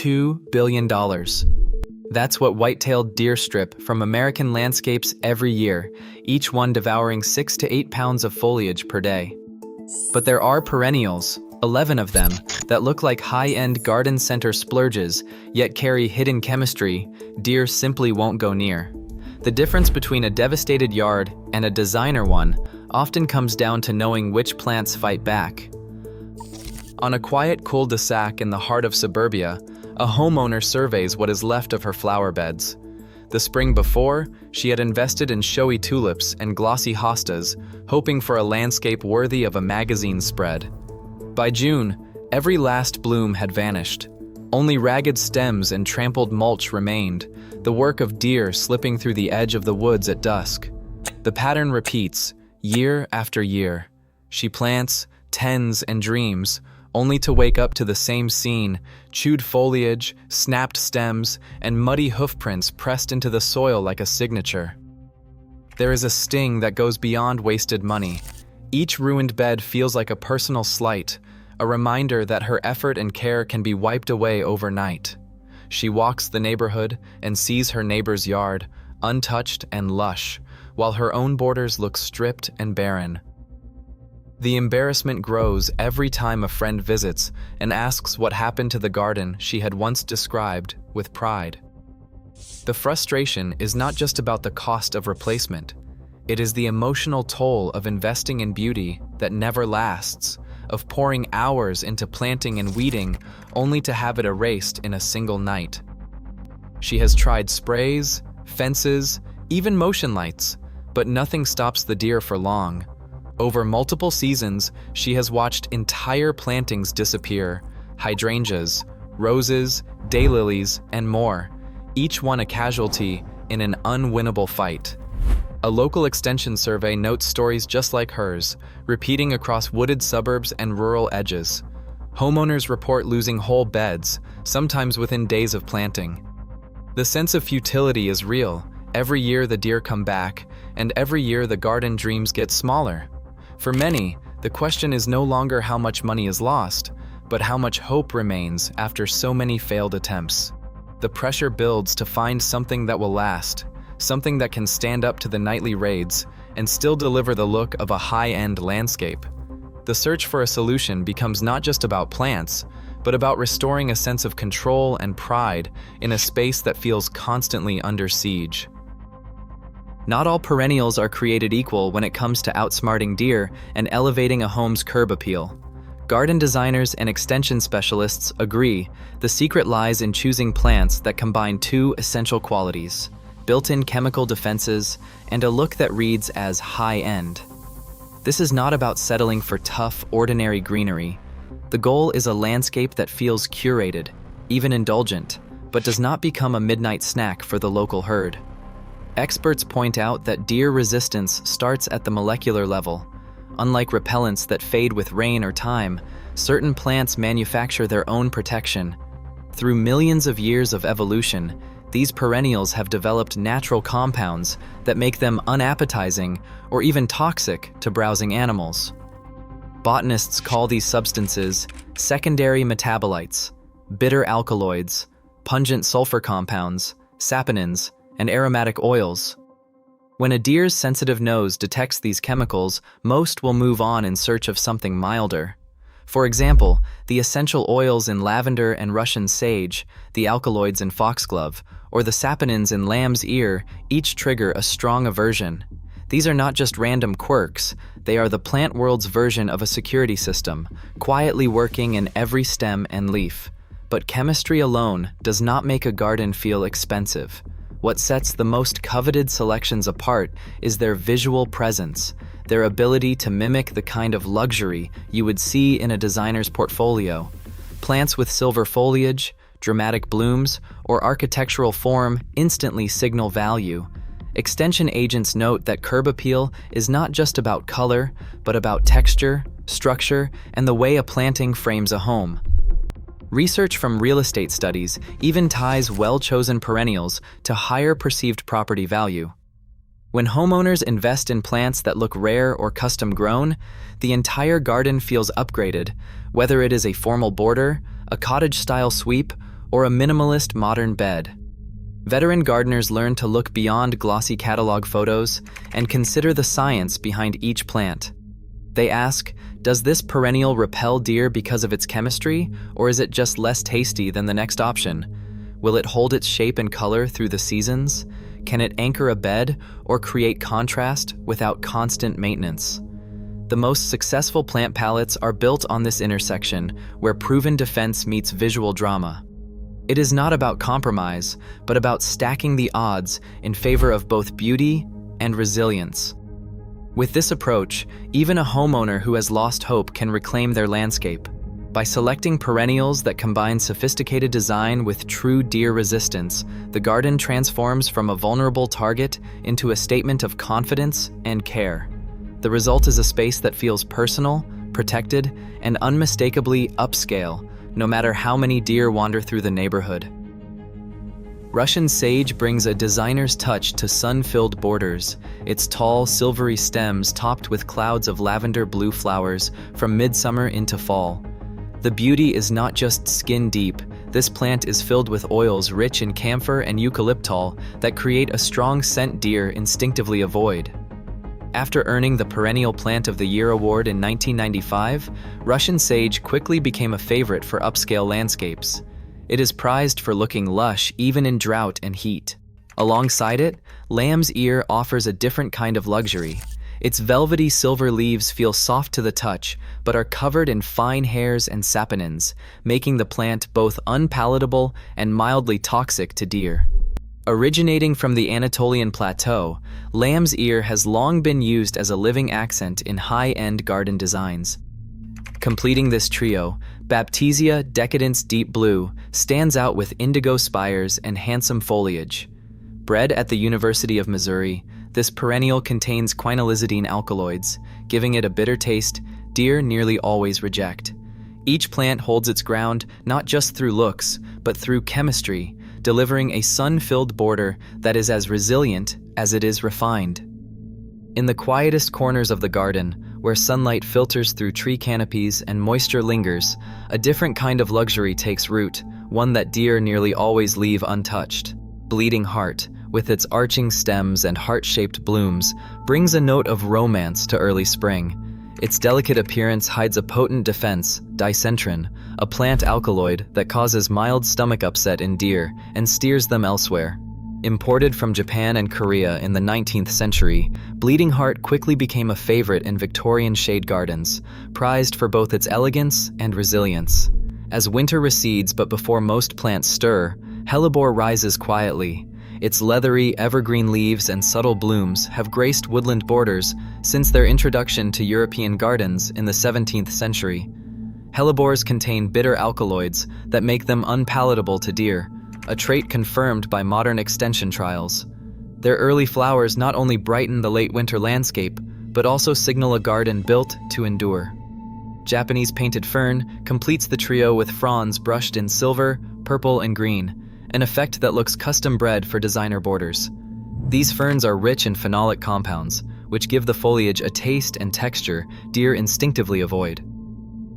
$2 billion. That's what white-tailed deer strip from American landscapes every year, each one devouring 6 to 8 pounds of foliage per day. But there are perennials, 11 of them, that look like high-end garden center splurges, yet carry hidden chemistry deer simply won't go near. The difference between a devastated yard and a designer one often comes down to knowing which plants fight back. On a quiet cul-de-sac in the heart of suburbia, a homeowner surveys what is left of her flower beds. The spring before, she had invested in showy tulips and glossy hostas, hoping for a landscape worthy of a magazine spread. By June, every last bloom had vanished. Only ragged stems and trampled mulch remained, the work of deer slipping through the edge of the woods at dusk. The pattern repeats, year after year. She plants, tends, and dreams, only to wake up to the same scene: chewed foliage, snapped stems, and muddy hoofprints pressed into the soil like a signature. There is a sting that goes beyond wasted money. Each ruined bed feels like a personal slight, a reminder that her effort and care can be wiped away overnight. She walks the neighborhood and sees her neighbor's yard, untouched and lush, while her own borders look stripped and barren. The embarrassment grows every time a friend visits and asks what happened to the garden she had once described with pride. The frustration is not just about the cost of replacement. It is the emotional toll of investing in beauty that never lasts, of pouring hours into planting and weeding only to have it erased in a single night. She has tried sprays, fences, even motion lights, but nothing stops the deer for long. Over multiple seasons, she has watched entire plantings disappear: hydrangeas, roses, daylilies, and more, each one a casualty in an unwinnable fight. A local extension survey notes stories just like hers, repeating across wooded suburbs and rural edges. Homeowners report losing whole beds, sometimes within days of planting. The sense of futility is real. Every year the deer come back, and every year the garden dreams get smaller. For many, the question is no longer how much money is lost, but how much hope remains after so many failed attempts. The pressure builds to find something that will last, something that can stand up to the nightly raids and still deliver the look of a high-end landscape. The search for a solution becomes not just about plants, but about restoring a sense of control and pride in a space that feels constantly under siege. Not all perennials are created equal when it comes to outsmarting deer and elevating a home's curb appeal. Garden designers and extension specialists agree the secret lies in choosing plants that combine two essential qualities: built-in chemical defenses and a look that reads as high-end. This is not about settling for tough, ordinary greenery. The goal is a landscape that feels curated, even indulgent, but does not become a midnight snack for the local herd. Experts point out that deer resistance starts at the molecular level. Unlike repellents that fade with rain or time, certain plants manufacture their own protection. Through millions of years of evolution, these perennials have developed natural compounds that make them unappetizing or even toxic to browsing animals. Botanists call these substances secondary metabolites, bitter alkaloids, pungent sulfur compounds, saponins, and aromatic oils. When a deer's sensitive nose detects these chemicals, most will move on in search of something milder. For example, the essential oils in lavender and Russian sage, the alkaloids in foxglove, or the saponins in lamb's ear each trigger a strong aversion. These are not just random quirks, they are the plant world's version of a security system, quietly working in every stem and leaf. But chemistry alone does not make a garden feel expensive. What sets the most coveted selections apart is their visual presence, their ability to mimic the kind of luxury you would see in a designer's portfolio. Plants with silver foliage, dramatic blooms, or architectural form instantly signal value. Extension agents note that curb appeal is not just about color, but about texture, structure, and the way a planting frames a home. Research from real estate studies even ties well-chosen perennials to higher perceived property value. When homeowners invest in plants that look rare or custom-grown, the entire garden feels upgraded, whether it is a formal border, a cottage-style sweep, or a minimalist modern bed. Veteran gardeners learn to look beyond glossy catalog photos and consider the science behind each plant. They ask, does this perennial repel deer because of its chemistry, or is it just less tasty than the next option? Will it hold its shape and color through the seasons? Can it anchor a bed or create contrast without constant maintenance? The most successful plant palettes are built on this intersection where proven defense meets visual drama. It is not about compromise, but about stacking the odds in favor of both beauty and resilience. With this approach, even a homeowner who has lost hope can reclaim their landscape. By selecting perennials that combine sophisticated design with true deer resistance, the garden transforms from a vulnerable target into a statement of confidence and care. The result is a space that feels personal, protected, and unmistakably upscale, no matter how many deer wander through the neighborhood. Russian sage brings a designer's touch to sun-filled borders, its tall, silvery stems topped with clouds of lavender blue flowers from midsummer into fall. The beauty is not just skin-deep. This plant is filled with oils rich in camphor and eucalyptol that create a strong scent deer instinctively avoid. After earning the Perennial Plant of the Year award in 1995, Russian sage quickly became a favorite for upscale landscapes. It is prized for looking lush even in drought and heat. Alongside it, lamb's ear offers a different kind of luxury. Its velvety silver leaves feel soft to the touch, but are covered in fine hairs and saponins, making the plant both unpalatable and mildly toxic to deer. Originating from the Anatolian Plateau, lamb's ear has long been used as a living accent in high-end garden designs. Completing this trio, Baptisia decadence deep blue stands out with indigo spires and handsome foliage. Bred at the University of Missouri, this perennial contains quinolizidine alkaloids, giving it a bitter taste deer nearly always reject. Each plant holds its ground not just through looks, but through chemistry, delivering a sun-filled border that is as resilient as it is refined. In the quietest corners of the garden, where sunlight filters through tree canopies and moisture lingers, a different kind of luxury takes root, one that deer nearly always leave untouched. Bleeding Heart, with its arching stems and heart-shaped blooms, brings a note of romance to early spring. Its delicate appearance hides a potent defense, dicentrin, a plant alkaloid that causes mild stomach upset in deer and steers them elsewhere. Imported from Japan and Korea in the 19th century, Bleeding Heart quickly became a favorite in Victorian shade gardens, prized for both its elegance and resilience. As winter recedes but before most plants stir, hellebore rises quietly. Its leathery, evergreen leaves and subtle blooms have graced woodland borders since their introduction to European gardens in the 17th century. Hellebores contain bitter alkaloids that make them unpalatable to deer, a trait confirmed by modern extension trials. Their early flowers not only brighten the late winter landscape, but also signal a garden built to endure. Japanese painted fern completes the trio with fronds brushed in silver, purple, and green, an effect that looks custom-bred for designer borders. These ferns are rich in phenolic compounds, which give the foliage a taste and texture deer instinctively avoid.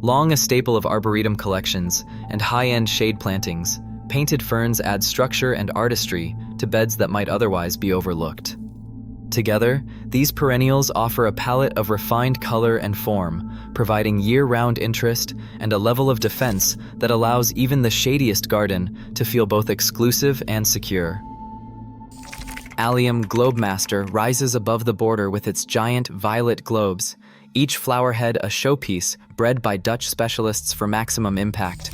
Long a staple of arboretum collections and high-end shade plantings, painted ferns add structure and artistry to beds that might otherwise be overlooked. Together, these perennials offer a palette of refined color and form, providing year-round interest and a level of defense that allows even the shadiest garden to feel both exclusive and secure. Allium Globemaster rises above the border with its giant violet globes, each flower head a showpiece bred by Dutch specialists for maximum impact.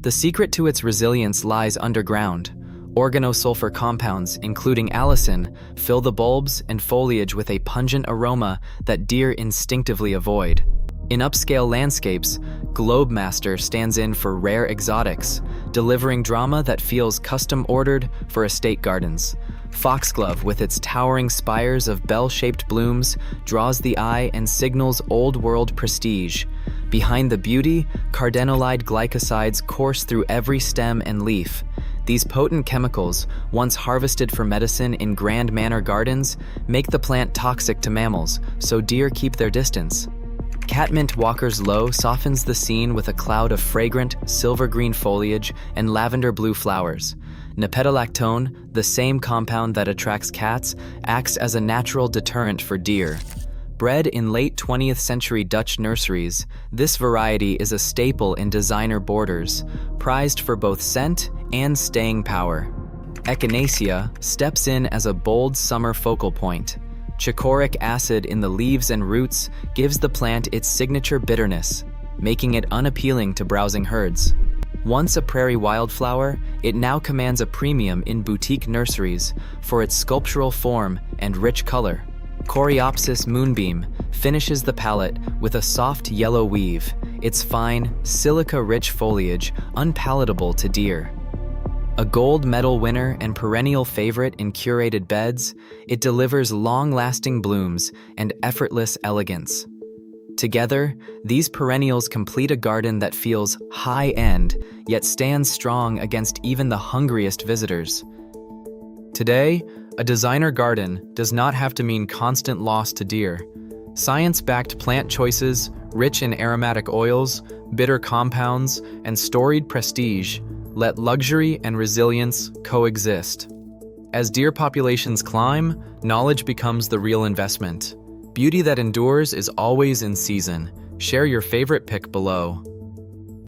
The secret to its resilience lies underground. Organosulfur compounds, including allicin, fill the bulbs and foliage with a pungent aroma that deer instinctively avoid. In upscale landscapes, Globemaster stands in for rare exotics, delivering drama that feels custom-ordered for estate gardens. Foxglove, with its towering spires of bell-shaped blooms, draws the eye and signals old-world prestige. Behind the beauty, cardenolide glycosides course through every stem and leaf. These potent chemicals, once harvested for medicine in grand manor gardens, make the plant toxic to mammals, so deer keep their distance. Catmint Walker's Low softens the scene with a cloud of fragrant, silver-green foliage and lavender-blue flowers. Nepetalactone, the same compound that attracts cats, acts as a natural deterrent for deer. Bred in late 20th century Dutch nurseries, this variety is a staple in designer borders, prized for both scent and staying power. Echinacea steps in as a bold summer focal point. Chicoraic acid in the leaves and roots gives the plant its signature bitterness, making it unappealing to browsing herds. Once a prairie wildflower, it now commands a premium in boutique nurseries for its sculptural form and rich color. Coreopsis moonbeam finishes the palette with a soft yellow weave, its fine, silica-rich foliage unpalatable to deer. A gold medal winner and perennial favorite in curated beds, it delivers long-lasting blooms and effortless elegance. Together, these perennials complete a garden that feels high-end, yet stands strong against even the hungriest visitors. Today, a designer garden does not have to mean constant loss to deer. Science-backed plant choices, rich in aromatic oils, bitter compounds, and storied prestige, let luxury and resilience coexist. As deer populations climb, knowledge becomes the real investment. Beauty that endures is always in season. Share your favorite pick below.